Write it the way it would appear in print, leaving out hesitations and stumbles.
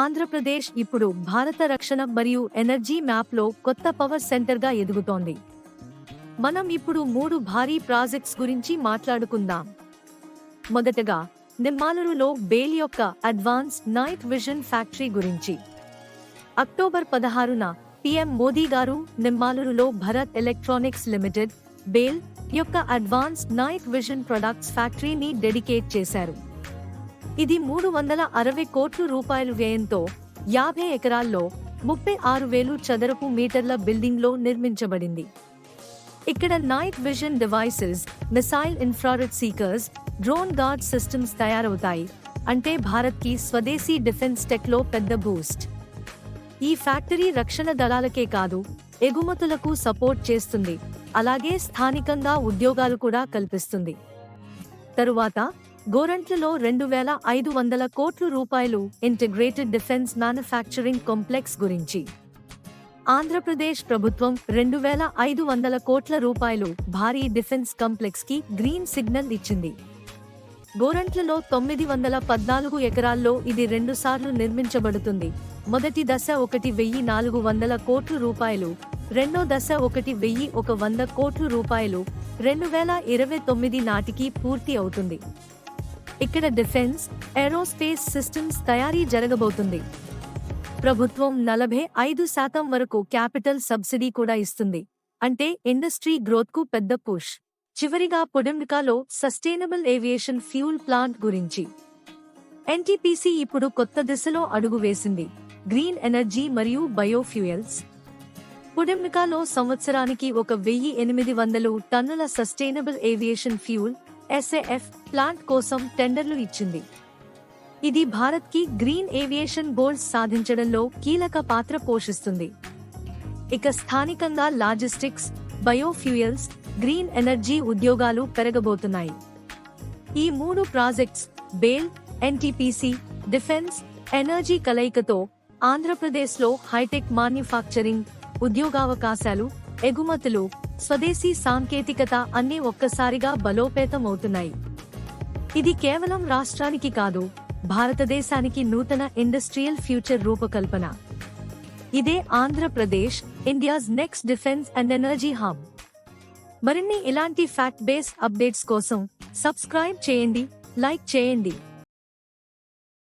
ఆంధ్రప్రదేశ్ ఇప్పుడు భారత రక్షణ మరియు ఎనర్జీ మ్యాప్లో కొత్త పవర్ సెంటర్గా ఎదుగుతోంది. మనం ఇప్పుడు 3 భారీ ప్రాజెక్ట్స్ గురించి మాట్లాడుకుందాం. మొదటగా నిమ్మాలూరులో బేల్ యొక్క అడ్వాన్స్డ్ నైట్ విజన్ ఫ్యాక్టరీ గురించి. అక్టోబర్ 16న పీఎం మోదీ గారు నిమ్మాలూరులో భరత్ ఎలక్ట్రానిక్స్ లిమిటెడ్ బేల్ యొక్క అడ్వాన్స్డ్ నైట్ విజన్ ప్రొడక్ట్స్ ఫ్యాక్టరీని డెడికేట్ చేశారు. ఇది 360 కోట్ల రూపాయల వ్యయంతో 50 ఎకరాల్లో 36,000 చదరపు మీటర్ల బిల్డింగ్లో నిర్మించబడింది. ఇక్కడ night vision devices, missile infrared seekers, drone guard systems తయారవుతాయి. అంటే భారత్కి స్వదేశీ డిఫెన్స్ టెక్లో పెద్ద బూస్ట్. ఈ ఫ్యాక్టరీ రక్షణ దళాలకే కాదు, ఎగుమతులకు సపోర్ట్ చేస్తుంది, అలాగే స్థానికంగా ఉద్యోగాలు కూడా కల్పిస్తుంది. తరువాత గోరంట్లలో 2,500 కోట్ల రూపాయలు ఇంటిగ్రేటెడ్ డిఫెన్స్ మ్యానుఫ్యాక్చరింగ్ కాంప్లెక్స్ గురించి. ఆంధ్రప్రదేశ్ ప్రభుత్వం 2,500 కోట్ల రూపాయలు భారీ డిఫెన్స్ కాంప్లెక్స్ కి గ్రీన్ సిగ్నల్ ఇచ్చింది. గోరంట్లలో 914 ఎకరాల్లో ఇది 2 సార్లు నిర్మించబడుతుంది. మొదటి దశ 1,400 కోట్ల రూపాయలు, రెండో దశ 1,100 కోట్ల రూపాయలు 2029 నాటికి పూర్తి అవుతుంది. ఇక్కడ డిఫెన్స్, ఏరోస్పేస్ సిస్టమ్స్ తయారీ జరగబోతుంది. ప్రభుత్వం 45% వరకు క్యాపిటల్ సబ్సిడీ కూడా ఇస్తుంది. అంటే ఇండస్ట్రీ గ్రోత్కు పెద్ద పుష్. చివరిగా పొడెండ్కాలో సస్టైనబుల్ ఏవియేషన్ ఫ్యూల్ ప్లాంట్ గురించి. ఎన్టీపీసీ ఇప్పుడు కొత్త దిశలో అడుగు వేసింది. గ్రీన్ ఎనర్జీ మరియు బయోఫ్యూయల్స్. పొడెండ్కాలో సంవత్సరానికి 1,800 టన్నుల sustainable aviation fuel SAF plant కోసం టెండర్లు ఇచ్చింది. ఇది భారత్కి గ్రీన్ ఏవియేషన్ గోల్స్ సాధించడంలో కీలక పాత్ర పోషిస్తుంది. ఇక స్థానికంగా లాజిస్టిక్స్, బయోఫ్యూయల్స్, గ్రీన్ ఎనర్జీ ఉద్యోగాలు పెరగబోతున్నాయి. ఈ 3 projects bale, NTPC, defence, energy కలయికతో ఆంధ్రప్రదేశ్లో హైటెక్ మ్యానుఫ్యాక్చరింగ్, ఉద్యోగావకాశాలు, ఎగుమతులు, స్వదేశీ సాంకేతికత అన్నీ ఒక్కసారిగా బలోపేతం అవుతున్నాయి. ఇది కేవలం రాష్ట్రానికి కాదు, భారతదేశానికి నూతన ఇండస్ట్రియల్ ఫ్యూచర్ రూపకల్పన. ఇదే Andhra Pradesh, India's next defence and energy hub. మరిన్ని ఇలాంటి ఫ్యాక్ట్ బేస్డ్ అప్డేట్స్ కోసం సబ్స్క్రైబ్ చేయండి, లైక్ చేయండి.